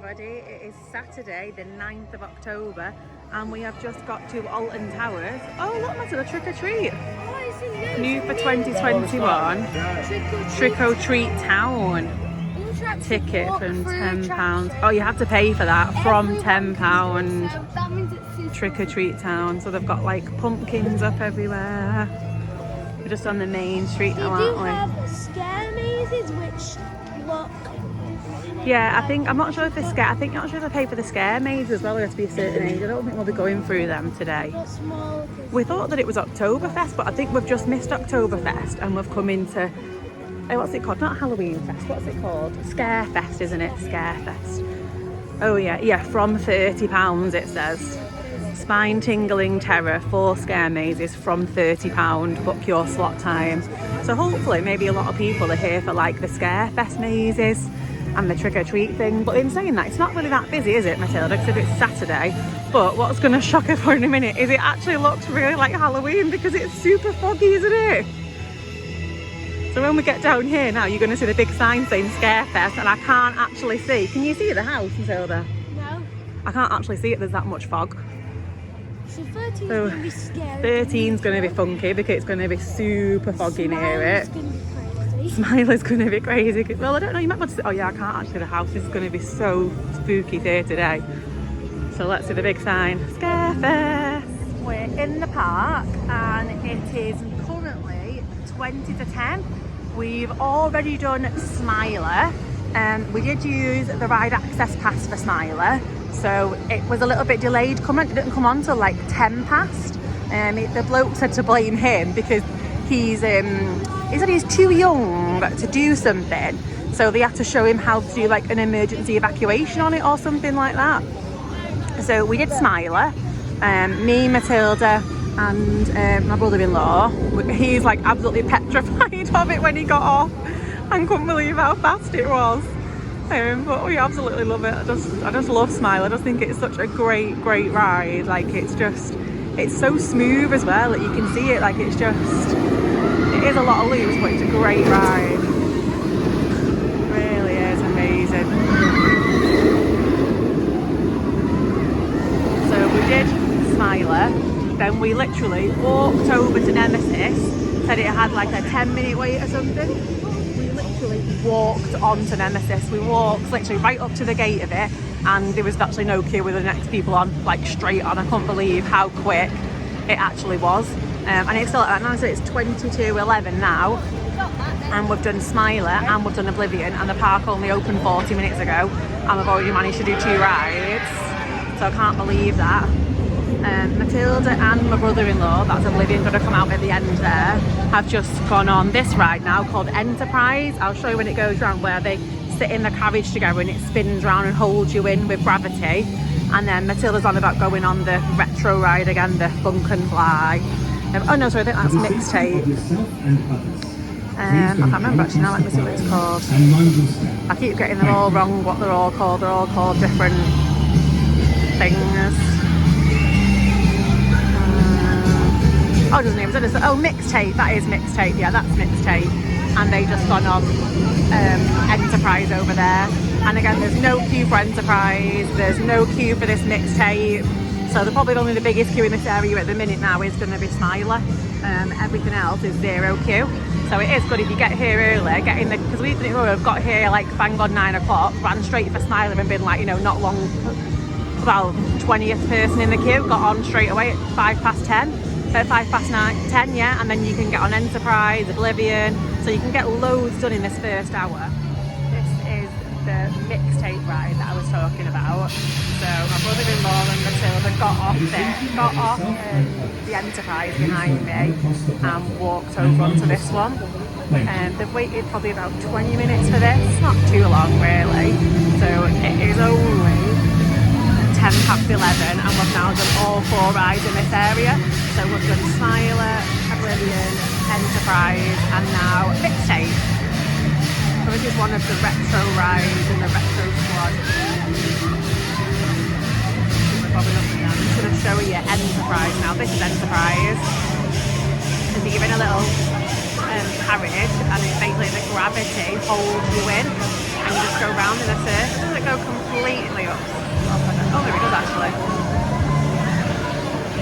everybody, it is Saturday the 9th of October and we have just got to Alton Towers. Oh look, Matilda, trick or treat. New for 2021, trick or treat town. Ticket from £10. Oh, you have to pay for that from £10. Trick or treat town. So they've got like pumpkins up everywhere. We're just on the main street now, aren't we? They do have scare mazes which look. Yeah, I'm not sure if they're scared. I'm not sure if they pay for the scare maze as well. We have to be a certain age. I don't think we'll be going through them today. We thought that it was Oktoberfest, but I think we've just missed Oktoberfest and we've come into, what's it called? Not Halloween Fest, what's it called? Scarefest, isn't it? Scarefest. Oh yeah, from £30 it says. Spine tingling terror, 4 scare mazes from £30, book your slot time. So hopefully maybe a lot of people are here for like the Scarefest mazes and the trick-or-treat thing. But in saying that, it's not really that busy, is it, Matilda? Because it's Saturday. But what's going to shock everyone in a minute is it actually looks really like Halloween because it's super foggy, isn't it? So when we get down here now, you're going to see the big sign saying Scarefest, and I can't actually see. Can you see the house, Matilda? No. I can't actually see it, there's that much fog. So 13's going to be scary. 13's going to be funky because it's going to be super foggy near it. Going to be crazy. Smiley's going to be crazy. Well, I don't know, you might want to see. Oh yeah, I can't actually, the house is going to be so spooky here today. So let's see the big sign. Scarefest. We're in the park and it is currently 20 to 10. We've already done Smiler. We did use the ride access pass for Smiler. So it was a little bit delayed coming. It didn't come on till like 10 past. The bloke said to blame him because he said he's too young to do something. So they had to show him how to do like an emergency evacuation on it or something like that. So we did Smiler, me, Matilda and my brother-in-law. He's like absolutely petrified of it when he got off and couldn't believe how fast it was. But we absolutely love it. I just love Smile. I just think it's such a great ride. Like it's so smooth as well. Like you can see it. Like it is a lot of loops, but it's a great ride. It really is amazing. So we did Smiler. Then we literally walked over to Nemesis. Said it had like a 10-minute wait or something. Walked onto Nemesis. We walked literally right up to the gate of it and there was actually no queue with the next people on, like straight on. I couldn't believe how quick it actually was. And it's still at now, so it's 22:11 now and we've done Smiler and we've done Oblivion and the park only opened 40 minutes ago and we've already managed to do 2 rides, so I can't believe that. Matilda and my brother-in-law, that's Oblivion, going to come out at the end there, have just gone on this ride now called Enterprise. I'll show you when it goes round, where they sit in the carriage together and it spins round and holds you in with gravity. And then Matilda's on about going on the retro ride again, the Funk and Fly. Oh no, sorry, I think that's Mixtape. I can't remember actually now, let me see what it's called. I keep getting them all wrong, what they're all called. They're all called different things. Oh, doesn't even say. Oh, Mixtape, that is Mixtape, yeah, that's Mixtape. And they just gone on Enterprise over there. And again, there's no queue for Enterprise, there's no queue for this Mixtape. So probably only the biggest queue in this area at the minute now is going to be Smiler. Everything else is 0 queue. So it is good if you get here early, get in the, because we've got here like bang on 9 o'clock, ran straight for Smiler and been like, you know, not long, about 20th person in the queue, got on straight away at 10:05. At 10, yeah, and then you can get on Enterprise, Oblivion, so you can get loads done in this first hour. This is the Mixtape ride that I was talking about. So my brother-in-law and Matilda got off the Enterprise behind me and walked over onto this one. They've waited probably about 20 minutes for this, not too long really. So it is only 11:10 and we've now done all 4 rides in this area. So we've done Smiler, Oblivion, Enterprise and now Mixtape. So this is one of the retro rides in the retro squad. I'm just going to show you Enterprise now. This is Enterprise. And you're given a little carriage and it's basically the gravity holds you in and you just go round in a circle. go completely up. Oh, there it does actually.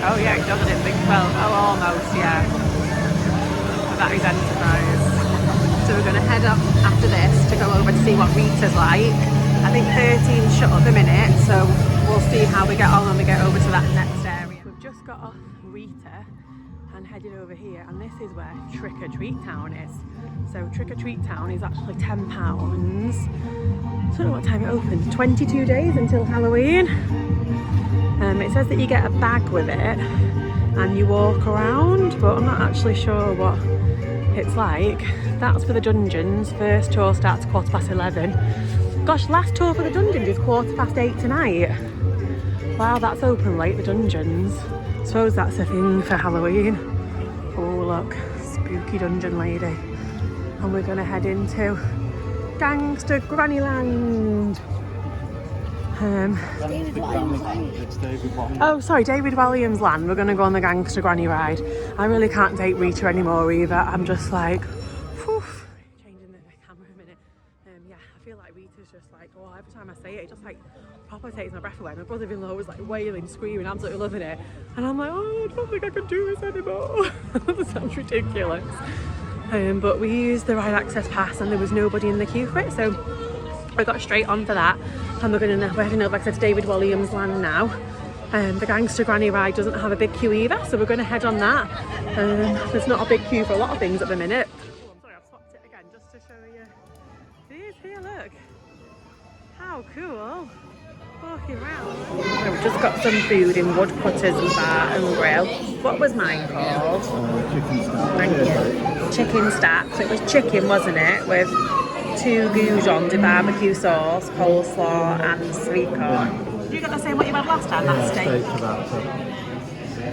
Oh yeah, it does. I didn't think. Well, oh, almost, yeah. So that is Enterprise. So we're going to head up after this to go over to see what Rita's like. I think 13's shut at the minute, so we'll see how we get on when we get over to that next area. We've just got off Rita and headed over here, and this is where Trick or Treat Town is. So Trick or Treat Town is actually £10. I don't know what time it opens. 22 days until Halloween. It says that you get a bag with it and you walk around, but I'm not actually sure what it's like. That's for the dungeons. First tour starts 11:15. Gosh, last tour for the dungeons is 8:15 tonight. Wow, that's open late, the dungeons. Suppose that's a thing for Halloween. Oh look, spooky dungeon lady. And we're gonna head into Gangster Grannyland. David Williams Land. It's David Williams. Oh, sorry, David Williams Land. We're going to go on the Gangster Granny ride. I really can't date Rita anymore either. I'm just like, whew. Changing the camera a minute. Yeah, I feel like Rita's just like, oh, every time I say it, it just like proper takes my breath away. My brother-in-law was like wailing, screaming, absolutely loving it. And I'm like, oh, I don't think I can do this anymore. That sounds ridiculous. But we used the ride access pass and there was nobody in the queue for it. So I got straight on for that. And we're heading over, like I said, to David Williams Land now. The Gangster Granny ride doesn't have a big queue either, so we're going to head on that. There's not a big queue for a lot of things at the minute. Oh, I'm sorry, I've swapped it again just to show you. It is here, look. How cool. Walking around. So we've just got some food in Woodcutters and Bar and Grill. What was mine called? Chicken stack. Thank you. Chicken stack. So it was chicken, wasn't it? With 2 goujons, the barbecue sauce, coleslaw and sweet corn. You got the same what you had last time, that steak?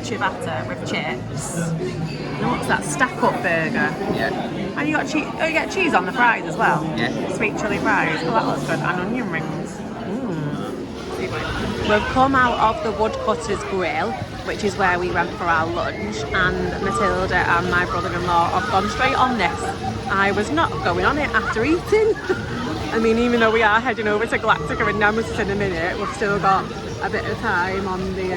Ciabatta with chips. And what's that? Stack up burger. Yeah. And you got cheese. Oh, you get cheese on the fries as well. Yeah. Sweet chili fries. Oh, that looks good. And onion rings. We've come out of the Woodcutters Grill, which is where we went for our lunch, and Matilda and my brother-in-law have gone straight on this. I was not going on it after eating. I mean, even though we are heading over to Galactica and Nemesis in a minute, we've still got a bit of time on the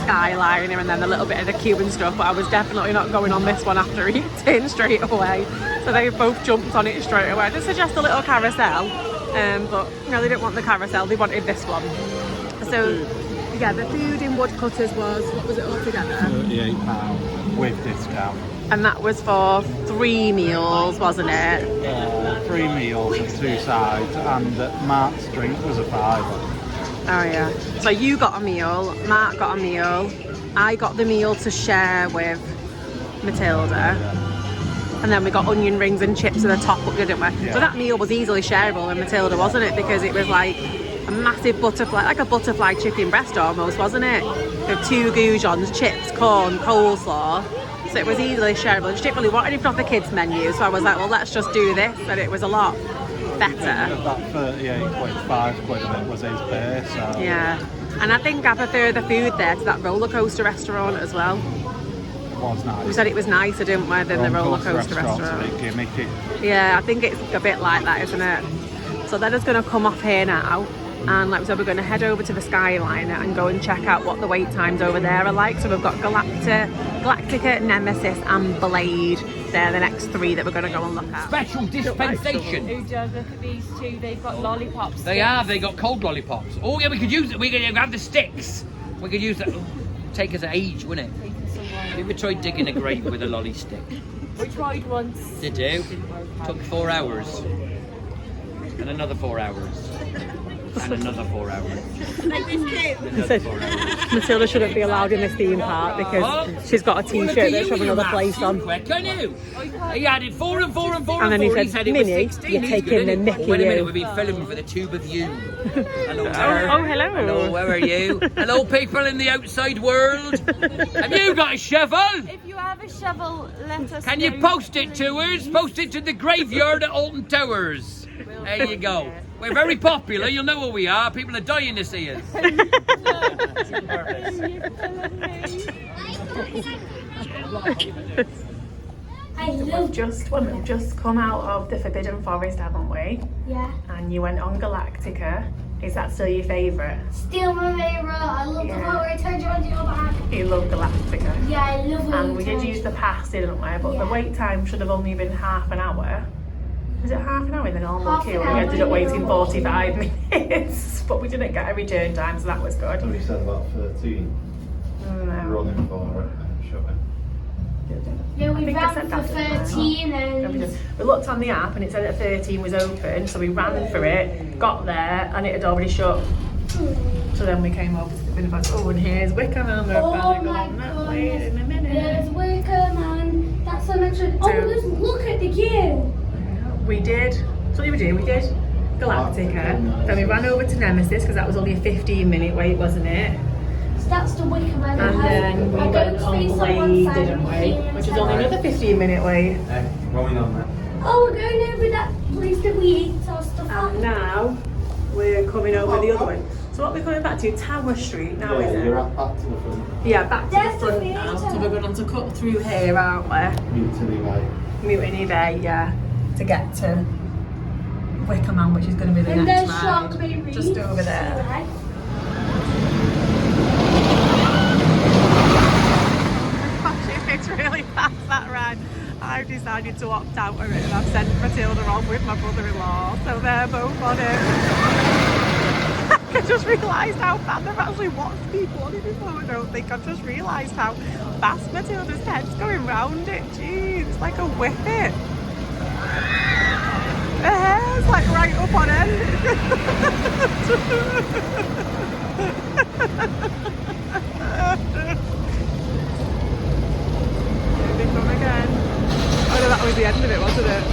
Skyliner and then a little bit of the queue and stuff, but I was definitely not going on this one after eating straight away. So they both jumped on it straight away. They suggest a little carousel, but no, they didn't want the carousel, they wanted this one. So yeah, the food in Woodcutters was, what was it all together? £38 with discount. And that was for 3 meals, wasn't it? 3 meals and 2 sides, and Mark's drink was a £5. Oh yeah. So you got a meal, Mark got a meal, I got the meal to share with Matilda, and then we got onion rings and chips at the top up, didn't we? Yeah. So that meal was easily shareable with Matilda, wasn't it? Because it was like a massive butterfly, like a butterfly chicken breast almost, wasn't it? With 2 goujons, chips, corn, coleslaw. So it was easily shareable. She didn't really want anything off the kids' menu, so I was like, well, let's just do this, and it was a lot better. That 38 quid, 5 quid of it was his pay, so... Yeah, and I think I prefer the food there to that roller coaster restaurant as well. It was nice. We said it was nicer, didn't we, than the roller coaster restaurant's a restaurant. bit gimmicky. Yeah, I think it's a bit like that, isn't it? So they're just going to come off here now, and like we said, we're going to head over to the Skyliner and go and check out what the wait times over there are like. So we've got Galactica, Nemesis and Blade. They're the next 3 that we're going to go and look at. Special dispensation. Who does? Look at these 2. They've got lollipops. They have. They got cold lollipops. Oh yeah, we could use it. We could have the sticks. We could use that. Take us an age, wouldn't it? You ever tried digging a grave with a lolly stick? We tried once. Did you? Took 4 hours. And another 4 hours. And another 4 hours. He said Matilda shouldn't be allowed in this theme park because she's got a t-shirt that's from another place on. Can you? He added 4 and 4 and 4 And then and 4. he said, it was Minnie, 16. you're He's taking good, the isn't mickey, he? Wait a minute, you. we've been filming for the tube of you. Hello Oh, there. hello. Hello, where are you? Hello, people in the outside world. Have you got a shovel? If you have a shovel, let us Can you know, post it to us? Post it to the graveyard at Alton Towers. There you go. We're very popular. You'll know who we are. People are dying to see us. love. We've just come out of the Forbidden Forest, haven't we? Yeah. And you went on Galactica. Is that still your favourite? Still my favourite. I love the part where it turns you onto your back. You love Galactica. Yeah, I love it. And we did use the pass, didn't we? But the wait time should have only been half an hour. Was it half an hour in the normal Half queue? an We hour ended up in the waiting normal 45 minutes. But we didn't get a return time, so that was good. We said about 13 running for it and showing. Yeah, we think I ran said for that, didn't I? 13 and... We looked on the app and it said that 13 was open, so we ran for it, got there, and it had already shut. So then we came over to the bin and oh, and here's Wickerman. Oh my god, Wait in a minute. there's Wickerman. That's so much. Oh, look at the queue. We did. So what did we did Galactica. Then we ran over to Nemesis because that was only a 15-minute wait, wasn't it? So that's the Wickerman. And then we went on Blade, didn't we? Which is only another 15-minute wait. Going on there. Oh, we're going over that place that we eat our stuff And at. now we're coming over the other way. So what we're coming back to, Tower Street now, is it? You're back to the front. Yeah, back to There's the the front now. theatre. So we're going to cut through here, aren't we? Mutiny way. Mutiny Bay, yeah, to get to Wickerman, which is going to be the And next there's ride. Sharkberry. Just over there. It's really fast, that ride. I've decided to opt out of it and I've sent Matilda on with my brother-in-law, so they're both on it. I just realised how fast I've actually watched people on it before, I don't think. I've just realised how fast Matilda's head's going round it. Jeez, it's like a whippet. Her hair's like right up on end. Here they come again. Oh no, that was the end of it, wasn't it?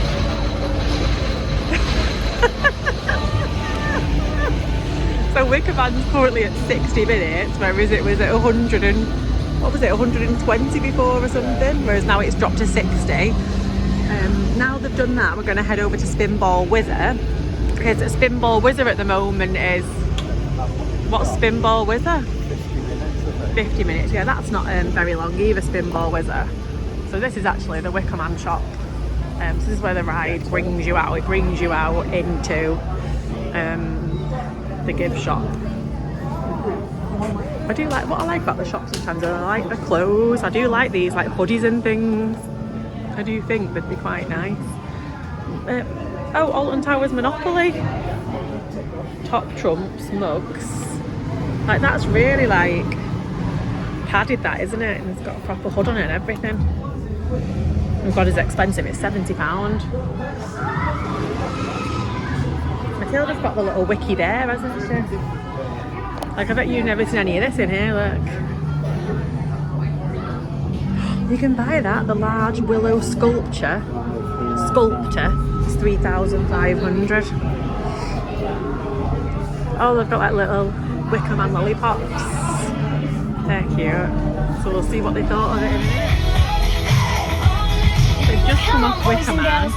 So Wickerman's currently at 60 minutes, whereas it was at 100 and, what was it, 120 before or something, whereas now it's dropped to 60. Now they've done that, we're going to head over to Spinball Whizzer, because Spinball Whizzer at the moment is, what's Spinball Whizzer? 50 minutes, yeah, that's not very long either, Spinball Whizzer. So this is actually the Wickerman shop. So this is where the ride brings you out. It brings you out into the gift shop. I do like, what I like about the shop sometimes, I like the clothes. I do like these like hoodies and things. I do think they'd be quite nice. Oh, Alton Towers Monopoly. Top trumps, mugs. Like that's really like padded, that, isn't it? And it's got a proper hood on it and everything. Oh God, it's expensive. It's £70. Matilda's got the little wiki there, hasn't she? Like, I bet you've never seen any of this in here, look. You can buy that, the large willow sculptor. It's 3,500. Oh, they've got like little Wickerman lollipops. They're cute. So we'll see what they thought of it in a minute. They've just come off Wickerman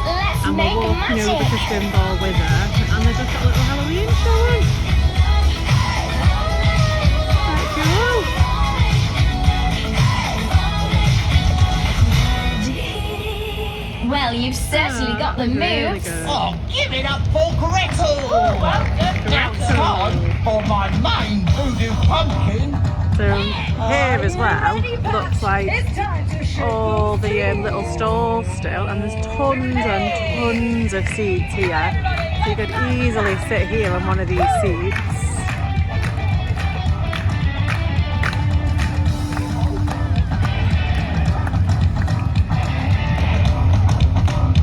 and we're walking over to Spinball Whizzer and they've just got a little Halloween show. Well, you've certainly got the Really moves. good. Oh, give it up for Gretel! Welcome Gretel. time for my main voodoo pumpkin. So here as well looks like all the little stalls still, and there's tons and tons of seats here. So you could easily sit here on one of these seats.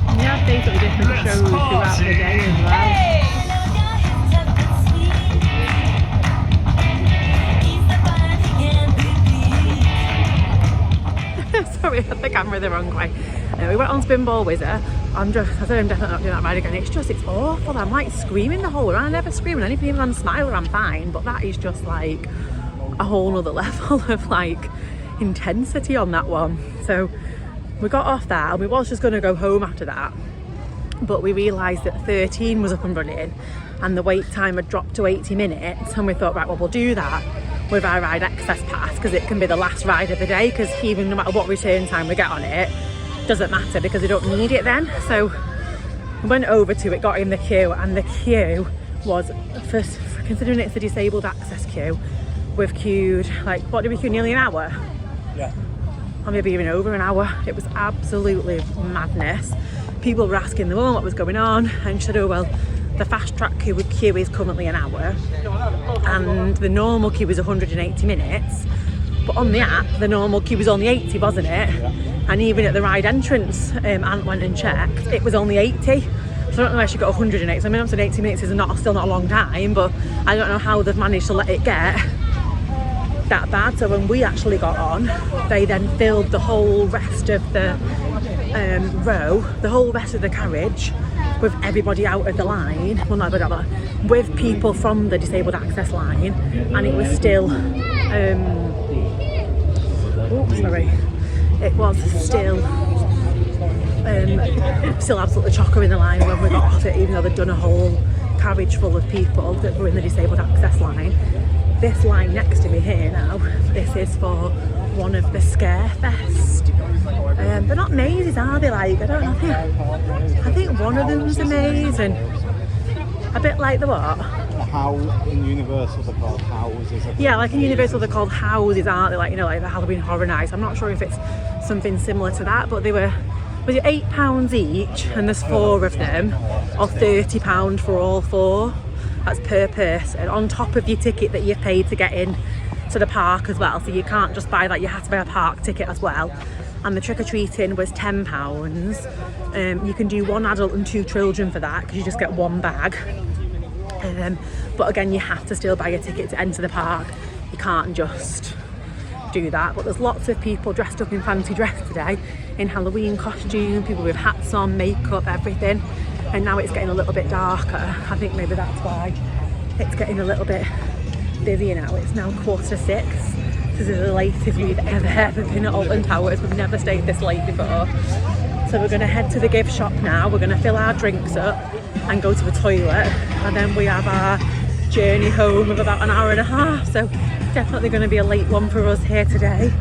And you have basically different shows throughout the day as well. Sorry, I had the camera the wrong way. We went on Spinball Whizzer. I said I'm definitely not doing that ride again. It's awful. I'm like screaming the whole way around. I never scream and anything, even on Smiler I'm fine, but that is just like a whole nother level of like intensity on that one. So we got off that and we was just going to go home after that, but we realised that 13 was up and running and the wait time had dropped to 80 minutes, and we thought, right, well, we'll do that with our ride access pass because it can be the last ride of the day, because even no matter what return time we get on it, doesn't matter because they don't need it then. So I went over to it, got in the queue, and the queue was, first, considering it's the disabled access queue, we've queued, like, what did we queue, nearly an hour? Yeah. Or maybe even over an hour. It was absolutely madness. People were asking the woman what was going on, and she said, oh well, the fast track queue is currently an hour and the normal queue is 180 minutes, but on the app the normal queue was only 80, wasn't it? Yeah. And even at the ride entrance, Ant went and checked, it was only 80. So I don't know where she got 108. So I mean, obviously 80 minutes is still not a long time, but I don't know how they've managed to let it get that bad. So when we actually got on, they then filled the whole rest of the row, the whole rest of the carriage, with everybody out of the line, well not everybody, with people from the disabled access line, and it was still it was still absolutely chocker in the line when we got off it, even though they'd done a whole carriage full of people that were in the disabled access line. This line next to me here now, this is for one of the Scarefest. They're not mazes, are they? Like, I don't know. I think one of them's a maze, and a bit like the what? How in Universal they're called houses. Yeah, like in Universal they're called houses, aren't they? Like, you know, like the Halloween Horror Nights. I'm not sure if it's something similar to that, but they were, was it £8 each, and there's 4 of them, or £30 for all 4. That's per person, on top of your ticket that you've paid to get in to the park as well. So you can't just buy that, you have to buy a park ticket as well. And the trick-or-treating was £10. You can do 1 adult and 2 children for that, because you just get 1 bag. But again, you have to still buy a ticket to enter the park. You can't just do that. But there's lots of people dressed up in fancy dress today, in Halloween costume, people with hats on, makeup, everything. And now it's getting a little bit darker. I think maybe that's why it's getting a little bit busier now. It's now 6:15. This is the latest we've ever been at Alton Towers. We've never stayed this late before. So we're going to head to the gift shop now. We're going to fill our drinks up and go to the toilet. And then we have our journey home of about an hour and a half. So definitely going to be a late one for us here today.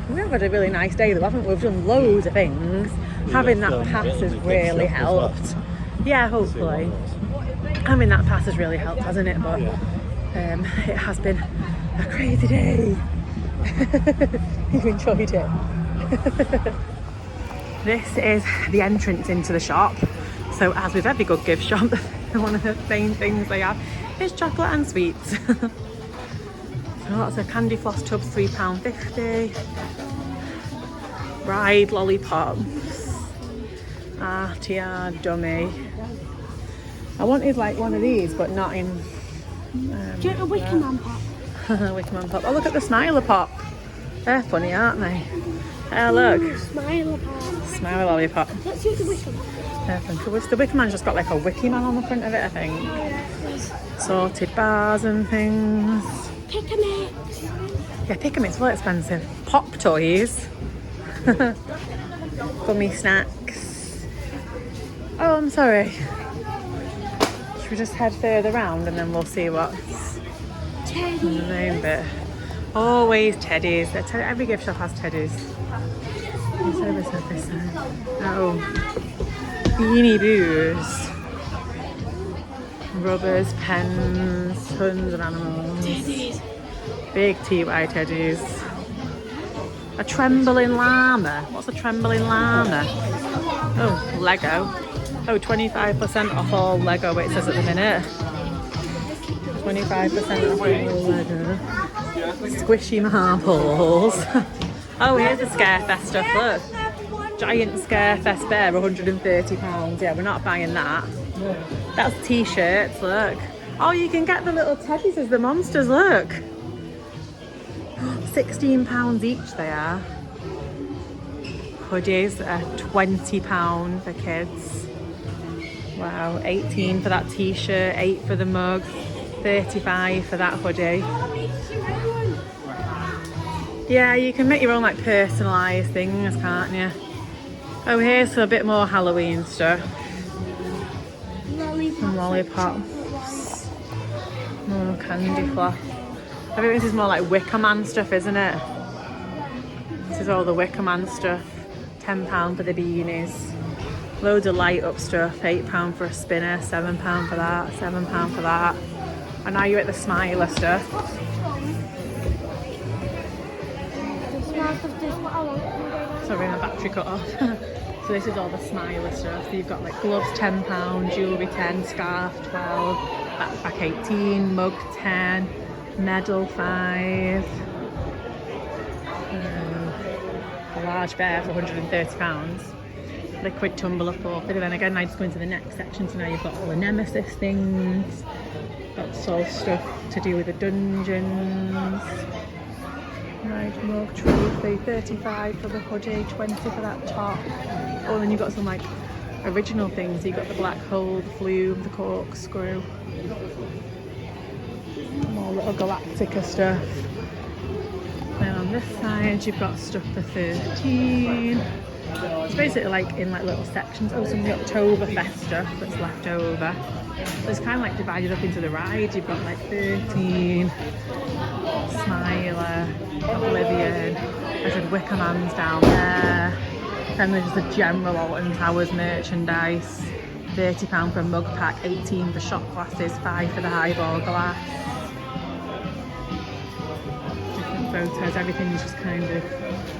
We've had a really nice day though, haven't we? We've done loads of things. Having that pass has really helped. Yeah, hopefully. Having that pass has really helped, hasn't it? But it has been a crazy day. You've enjoyed it. This is the entrance into the shop. So as with every good gift shop, one of the main things they have is chocolate and sweets. So lots of candy floss tubs, £3.50. Ride lollipops. RTR dummy. I wanted like one of these, but not in. Do you want a wickerman pop? Wickerman pop. Oh, look at the Smiler pop. They're funny, aren't they? Oh, look. Smile pop. Smiley lollipop. Let's use the wickerman. They're fun. The wickerman's just got like a wickerman on the front of it, I think. Sorted bars and things. Pick a mix. Yeah, pick 'em, it's well expensive. Pop toys. Gummy snacks. Oh, I'm sorry. Should we just head further round and then we'll see what's in the main bit? Always teddies. Every gift shop has teddies. Oh, Beanie Boos. Rubbers, pens, tons of animals. Teddies. Big TY teddies. A trembling llama. What's a trembling llama? Oh, Lego. Oh, 25% off all Lego, it says at the minute. 25% off all Lego. Squishy marbles. Oh, here's the Scarefest stuff, look. Giant Scarefest bear, £130. Yeah, we're not buying that. That's t-shirts, look. Oh, you can get the little teddies as the monsters, look. £16 each they are. Hoodies are £20 for kids. Wow, 18 for that t-shirt, 8 for the mug, 35 for that hoodie. Yeah, you can make your own like personalised things, can't you? Oh, here's a bit more Halloween stuff. Some lollipops. More candy floss. I think this is more like wickerman stuff, isn't it? This is all the wickerman stuff. £10 for the beanies. Loads of light up stuff, £8 for a spinner, £7 for that, £7 for that. And now you're at the Smiler stuff. Sorry, my battery cut off. So this is all the Smiler stuff. So you've got like gloves £10, jewellery 10, scarf 12, backpack 18, mug 10, medal 5, a large bear for £130. Liquid tumbler 40. And then again, I just go into the next section. So now you've got all the Nemesis things. That's all stuff to do with the dungeons. Right, mug trophy, 35 for the hoodie, 20 for that top. Oh, then you've got some like original things. You've got the black hole, the flume, the corkscrew. More little galactica stuff. Then on this side, you've got stuff for 13. It's basically like in like little sections. Oh, some of the Oktoberfest stuff that's left over. So it's kind of like divided up into the rides. You've got like 13, Smiler, Oblivion. I said Wickerman's down there. Then there's the general Alton Towers merchandise. £30 for a mug pack, 18 for shot glasses, 5 for the highball glass. Different photos, everything's just kind of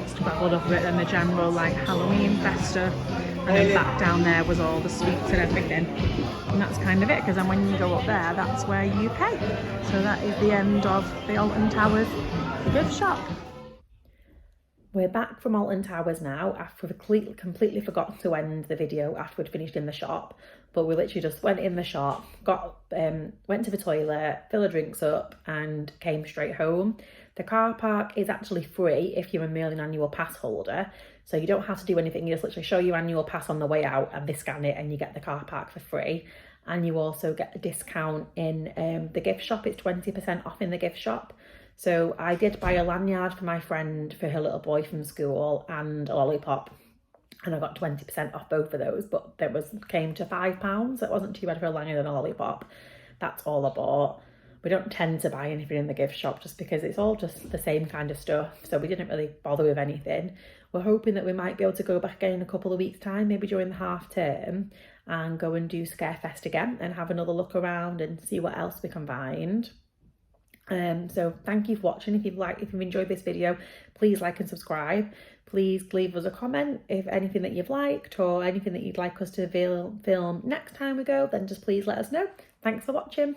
scrabbled up a bit. Then the general like Halloween festa, and then back down there was all the sweets and everything. And that's kind of it, because then when you go up there, that's where you pay. So that is the end of the Alton Towers gift shop. We're back from Alton Towers now after we completely forgot to end the video after we'd finished in the shop. But we literally just went in the shop, went to the toilet, filled our drinks up and came straight home. The car park is actually free if you're a Merlin annual pass holder. So you don't have to do anything, you just literally show your annual pass on the way out and they scan it and you get the car park for free. And you also get a discount in the gift shop. It's 20% off in the gift shop. So I did buy a lanyard for my friend for her little boy from school and a lollipop. And I got 20% off both of those, but came to £5. So it wasn't too bad for a lanyard and a lollipop. That's all I bought. We don't tend to buy anything in the gift shop just because it's all just the same kind of stuff. So we didn't really bother with anything. We're hoping that we might be able to go back again in a couple of weeks' time, maybe during the half term, and go and do Scarefest again and have another look around and see what else we can find. So thank you for watching. If you've enjoyed this video, please like and subscribe. Please leave us a comment if anything that you've liked or anything that you'd like us to film next time we go, then just please let us know. Thanks for watching.